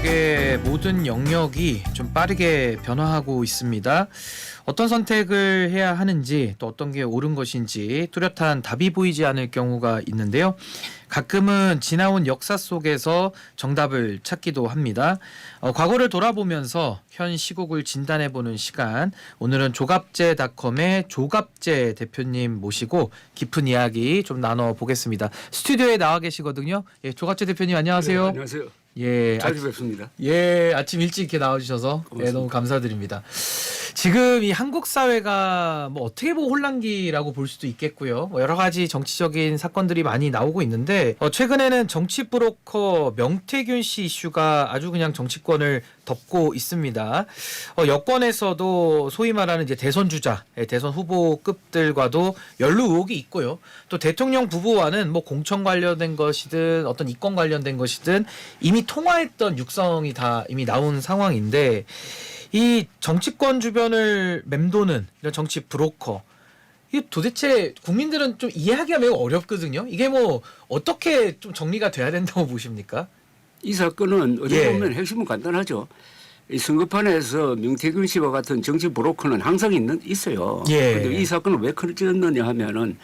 속의 모든 영역이 좀 빠르게 변화하고 있습니다. 어떤 선택을 해야 하는지 또 어떤 게 옳은 것인지 뚜렷한 답이 보이지 않을 경우가 있는데요. 가끔은 지나온 역사 속에서 정답을 찾기도 합니다. 과거를 돌아보면서 현 시국을 진단해보는 시간. 오늘은 조갑제닷컴의 조갑제 대표님 모시고 깊은 이야기 좀 나눠보겠습니다. 스튜디오에 나와 계시거든요. 예, 조갑제 대표님 안녕하세요. 네, 안녕하세요. 예, 자주 뵙습니다. 예, 아침 일찍 이렇게 나와주셔서 예, 너무 감사드립니다. 지금 이 한국 사회가 뭐 어떻게 보면 혼란기라고 볼 수도 있겠고요. 뭐 여러 가지 정치적인 사건들이 많이 나오고 있는데 최근에는 정치 브로커 명태균 씨 이슈가 아주 그냥 정치권을 덮고 있습니다. 여권에서도 소위 말하는 이제 대선 주자, 대선 후보급들과도 연루 의혹이 있고요. 또 대통령 부부와는 뭐 공천 관련된 것이든 어떤 이권 관련된 것이든 이미 통화했던 육성이 다 이미 나온 상황인데 이 정치권 주변을 맴도는 이런 정치 브로커 이 도대체 국민들은 좀 이해하기가 매우 어렵거든요. 이게 뭐 어떻게 좀 정리가 돼야 된다고 보십니까? 이 사건은 어떻게 보면 핵심은 간단하죠. 이 선거판에서 명태균 씨와 같은 정치 브로커는 항상 있어요. 그런데 이 사건은 왜 커졌느냐 하면은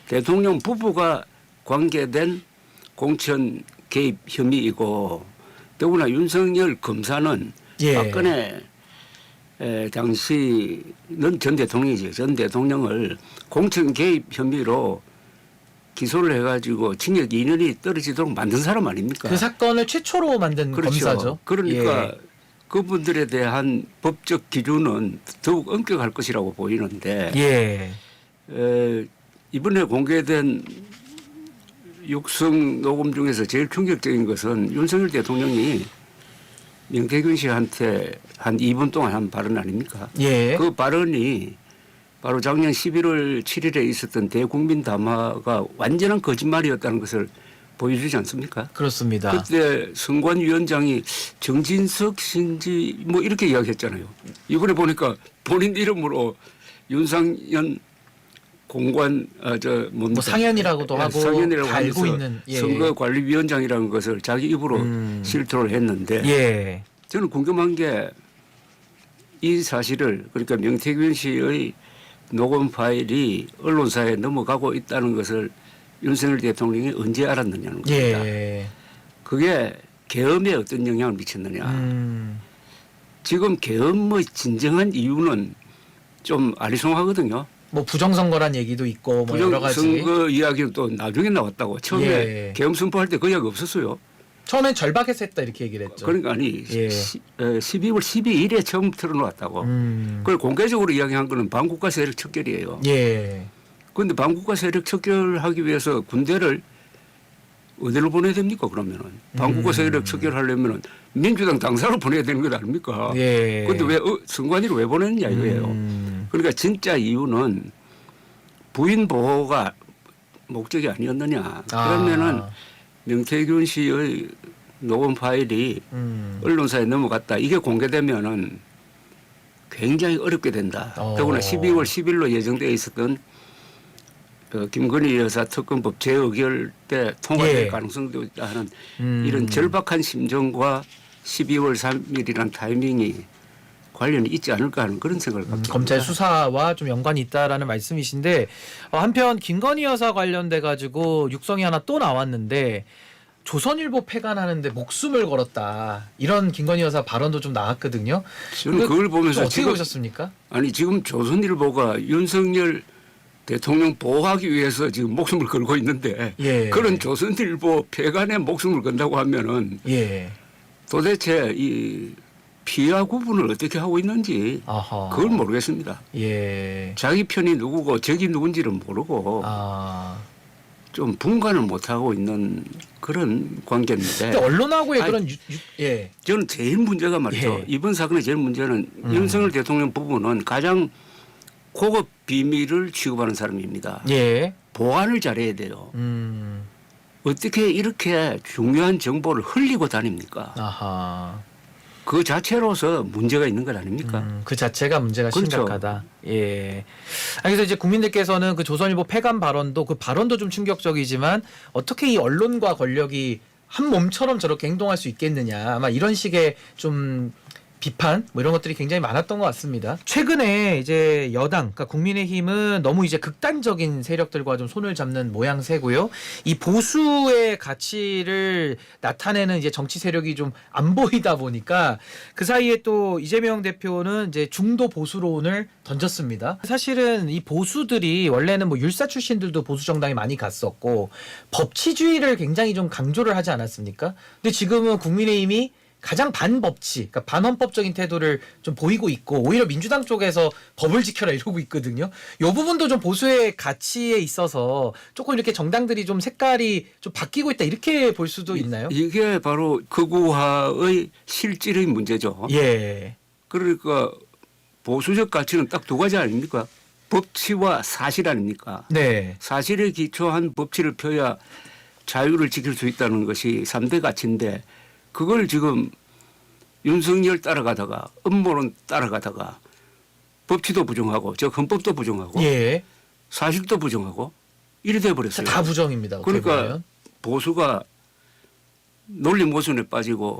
대통령 부부가 관계된 공천 개입 혐의이고 더구나 윤석열 검사는 박근혜 당시는 전 대통령이죠. 전 대통령을 공천 개입 혐의로 기소를 해가지고 징역 2년이 떨어지도록 만든 사람 아닙니까? 그 사건을 최초로 만든 그렇죠. 검사죠. 그러니까 그분들에 대한 법적 기준은 더욱 엄격할 것이라고 보이는데 이번에 공개된 육성 녹음 중에서 제일 충격적인 것은 윤석열 대통령이 명태균 씨한테 한 2분 동안 한 발언 아닙니까? 그 발언이 바로 작년 11월 7일에 있었던 대국민 담화가 완전한 거짓말이었다는 것을 보여주지 않습니까? 그렇습니다. 그때 선관위원장이 정진석 씨인지 뭐 이렇게 이야기했잖아요. 이번에 보니까 본인 이름으로 윤상현 공관 뭐 상현이라고도 하고 상현이라고 알고 있는 선거관리위원장이라는 것을 자기 입으로 실토를 했는데 저는 궁금한 게 이 사실을 그러니까 명태균 씨의 녹음 파일이 언론사에 넘어가고 있다는 것을 윤석열 대통령이 언제 알았느냐는 겁니다. 그게 계엄에 어떤 영향을 미쳤느냐. 지금 계엄의 진정한 이유는 좀 아리송하거든요. 뭐 부정선거란 얘기도 있고 뭐 여러 가지. 부정선거 이야기는 또 나중에 나왔다고. 처음에 계엄 선포할 때 그 이야기 없었어요. 처음엔 절박해서 했다 이렇게 얘기를 했죠. 그러니까 아니 12월 12일에 처음 틀어놓았다고. 그걸 공개적으로 이야기한 거는 반국가 세력 척결이에요. 그런데 반국가 세력 척결하기 위해서 군대를 어디로 보내야 됩니까 그러면은. 반국가 세력 척결하려면은 민주당 당사로 보내야 되는 것 아닙니까? 그런데 왜 선관위로 왜 보냈냐 이거예요. 그러니까 진짜 이유는 부인 보호가 목적이 아니었느냐. 그러면은 명태균 씨의 녹음 파일이 언론사에 넘어갔다. 이게 공개되면은 굉장히 어렵게 된다. 더구나 12월 10일로 예정되어 있었던 김건희 여사 특검법 재의결 때 통과될 가능성도 있다 하는 이런 절박한 심정과 12월 3일이라는 타이밍이 관련이 있지 않을까 하는 그런 생각을 갖고 검찰 수사와 좀 연관이 있다라는 말씀이신데 한편 김건희 여사 관련돼 가지고 육성이 하나 또 나왔는데 조선일보 폐간하는데 목숨을 걸었다 이런 김건희 여사 발언도 좀 나왔거든요. 저는 그걸 보면서 어떻게 보셨습니까? 아니 지금 조선일보가 윤석열 대통령 보호하기 위해서 지금 목숨을 걸고 있는데 그런 조선일보 폐간에 목숨을 건다고 하면은 도대체 이 피와 구분을 어떻게 하고 있는지 그걸 모르겠습니다. 자기 편이 누구고 적이 누군지를 모르고 좀 분간을 못하고 있는 그런 관계인데. 근데 언론하고의 그런 저는 제일 문제가 말이죠. 이번 사건의 제일 문제는 윤석열 대통령 부부는 가장 고급 비밀을 취급하는 사람입니다. 보안을 잘해야 돼요. 어떻게 이렇게 중요한 정보를 흘리고 다닙니까? 그 자체로서 문제가 있는 것 아닙니까? 그 자체가 문제가 심각하다. 그래서 이제 국민들께서는 그 조선일보 폐간 발언도 그 발언도 좀 충격적이지만 어떻게 이 언론과 권력이 한 몸처럼 저렇게 행동할 수 있겠느냐. 아마 이런 식의 좀 비판 뭐 이런 것들이 굉장히 많았던 것 같습니다. 최근에 이제 여당, 그러니까 국민의힘은 너무 이제 극단적인 세력들과 좀 손을 잡는 모양새고요. 이 보수의 가치를 나타내는 이제 정치 세력이 좀 안 보이다 보니까 그 사이에 또 이재명 대표는 이제 중도 보수론을 던졌습니다. 사실은 이 보수들이 원래는 뭐 율사 출신들도 보수 정당에 많이 갔었고 법치주의를 굉장히 좀 강조를 하지 않았습니까? 근데 지금은 국민의힘이 가장 반법치, 그러니까 반헌법적인 태도를 좀 보이고 있고 오히려 민주당 쪽에서 법을 지켜라 이러고 있거든요. 이 부분도 좀 보수의 가치에 있어서 조금 이렇게 정당들이 좀 색깔이 좀 바뀌고 있다 이렇게 볼 수도 있나요? 이게 바로 극우화의 실질의 문제죠. 예. 그러니까 보수적 가치는 딱 두 가지 아닙니까? 법치와 사실 아닙니까? 네. 사실에 기초한 법치를 펴야 자유를 지킬 수 있다는 것이 3대 가치인데 그걸 지금 윤석열 따라가다가 음모론 따라가다가 법치도 부정하고 저 헌법도 부정하고 예. 사실도 부정하고 이래 돼버렸어요. 다 부정입니다. 그러니까 보면. 보수가 논리 모순에 빠지고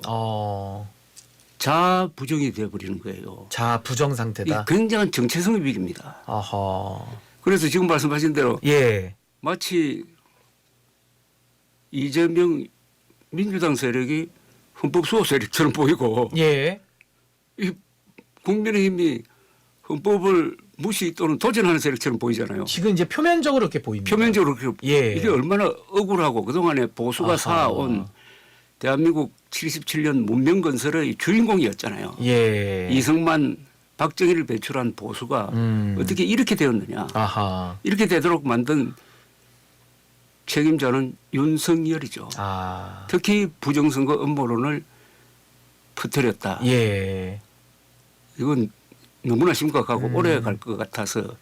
자부정이 돼버리는 거예요. 자 부정 이 상태다. 굉장한 정체성의 위기입니다. 아하. 그래서 지금 말씀하신 대로 예. 마치 이재명 민주당 세력이 헌법 수호 세력처럼 보이고 예. 이 국민의힘이 헌법을 무시 또는 도전하는 세력처럼 보이잖아요. 지금 이제 표면적으로 이렇게 보입니다. 표면적으로 그렇게 예. 이게 얼마나 억울하고 그동안에 보수가 아하. 쌓아온 대한민국 77년 문명 건설의 주인공이었잖아요. 예. 이승만, 박정희를 배출한 보수가 어떻게 이렇게 되었느냐. 아하. 이렇게 되도록 만든 책임자는 윤석열이죠. 아. 특히 부정선거 음모론을 퍼뜨렸다. 예. 이건 너무나 심각하고 오래 갈 것 같아서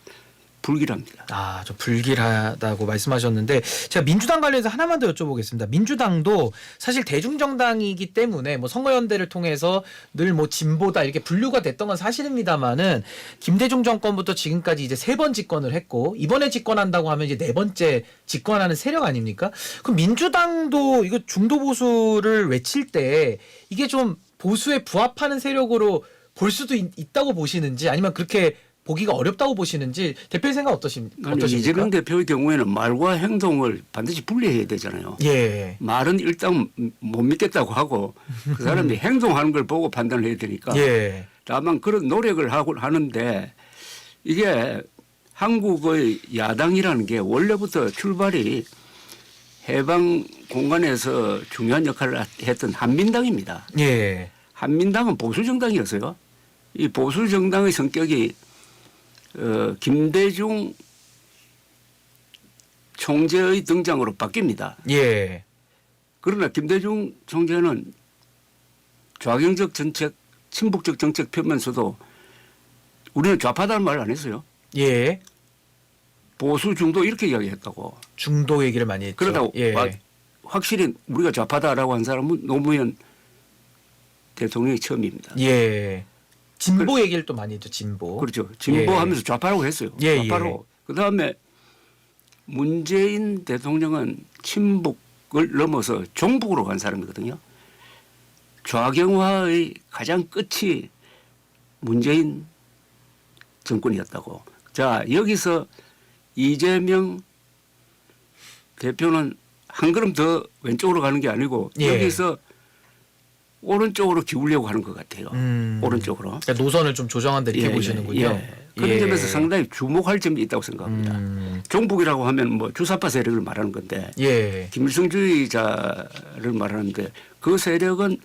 불길합니다. 아, 좀 불길하다고 말씀하셨는데 제가 민주당 관련해서 하나만 더 여쭤보겠습니다. 민주당도 사실 대중정당이기 때문에 뭐 선거연대를 통해서 늘 뭐 진보다 이렇게 분류가 됐던 건 사실입니다만은 김대중 정권부터 지금까지 이제 3번 집권을 했고 이번에 집권한다고 하면 이제 4번째 집권하는 세력 아닙니까? 그럼 민주당도 이거 중도 보수를 외칠 때 이게 좀 보수에 부합하는 세력으로 볼 수도 있다고 보시는지 아니면 그렇게 보기가 어렵다고 보시는지 대표님 생각 어떠십니까? 이재명 대표의 경우에는 말과 행동을 반드시 분리해야 되잖아요. 예. 말은 일단 못 믿겠다고 하고 그 사람이 행동하는 걸 보고 판단을 해야 되니까 예. 다만 그런 노력을 하고 하는데 이게 한국의 야당이라는 게 원래부터 출발이 해방 공간에서 중요한 역할을 했던 한민당입니다. 예. 한민당은 보수 정당이었어요. 이 보수 정당의 성격이 김대중 총재의 등장으로 바뀝니다. 예. 그러나 김대중 총재는 좌경적 정책, 친북적 정책 펴면서도 우리는 좌파다는 말을 안 했어요. 예. 보수 중도 이렇게 이야기했다고. 중도 얘기를 많이 했죠. 그러다 예. 확실히 우리가 좌파다라고 한 사람은 노무현 대통령이 처음입니다. 예. 진보 얘기를 또 많이 했죠. 진보. 그렇죠. 진보하면서 예. 좌파라고 했어요. 예, 좌파로. 그다음에 문재인 대통령은 친북을 넘어서 종북으로 간 사람이거든요. 좌경화의 가장 끝이 문재인 정권이었다고. 자, 여기서 이재명 대표는 한 걸음 더 왼쪽으로 가는 게 아니고 예. 여기서 오른쪽으로 기울려고 하는 것 같아요. 오른쪽으로. 그러니까 노선을 좀 조정한다 이렇게 보시는군요. 예. 그런 예. 점에서 상당히 주목할 점이 있다고 생각합니다. 종북이라고 하면 뭐 주사파 세력을 말하는 건데 예. 김일성주의자를 말하는데 그 세력은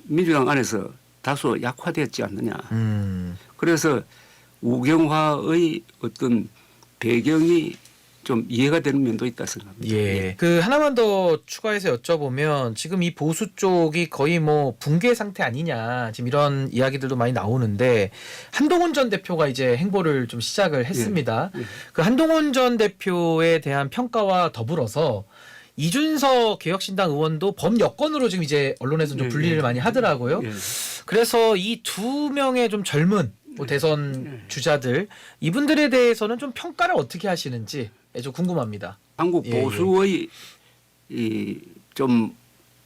민주당 안에서 다소 약화되었지 않느냐. 그래서 우경화의 어떤 배경이 좀 이해가 되는 면도 있다 생각합니다. 예. 그 하나만 더 추가해서 여쭤보면 지금 이 보수 쪽이 거의 뭐 붕괴 상태 아니냐 지금 이런 이야기들도 많이 나오는데 한동훈 전 대표가 이제 행보를 좀 시작을 했습니다. 예. 그 한동훈 전 대표에 대한 평가와 더불어서 이준석 개혁신당 의원도 범여권으로 지금 이제 언론에서 좀 분리를 많이 하더라고요. 예. 그래서 이 두 명의 좀 젊은 뭐 대선 주자들 이분들에 대해서는 좀 평가를 어떻게 하시는지 좀 궁금합니다. 한국 보수의 이 좀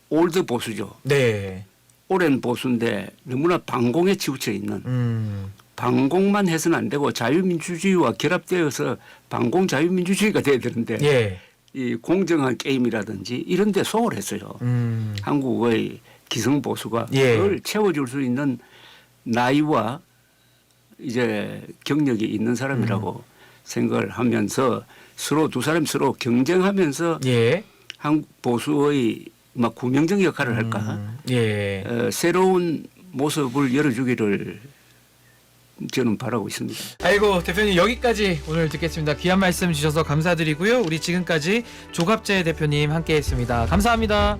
올드 보수죠. 네. 오랜 보수인데 너무나 반공에 치우쳐 있는 반공만 해서는 안 되고 자유민주주의와 결합되어서 반공 자유민주주의가 돼야 되는데 예. 이 공정한 게임이라든지 이런 데 소홀했어요. 한국의 기성보수가 예. 그걸 채워줄 수 있는 나이와 이제 경력이 있는 사람이라고 생각을 하면서 서로 두 사람이 서로 경쟁하면서 예. 한국 보수의 막 구명적 역할을 할까? 예. 새로운 모습을 열어주기를 저는 바라고 있습니다. 아이고 대표님 여기까지 오늘 듣겠습니다. 귀한 말씀 주셔서 감사드리고요. 우리 지금까지 조갑재 대표님 함께했습니다. 감사합니다.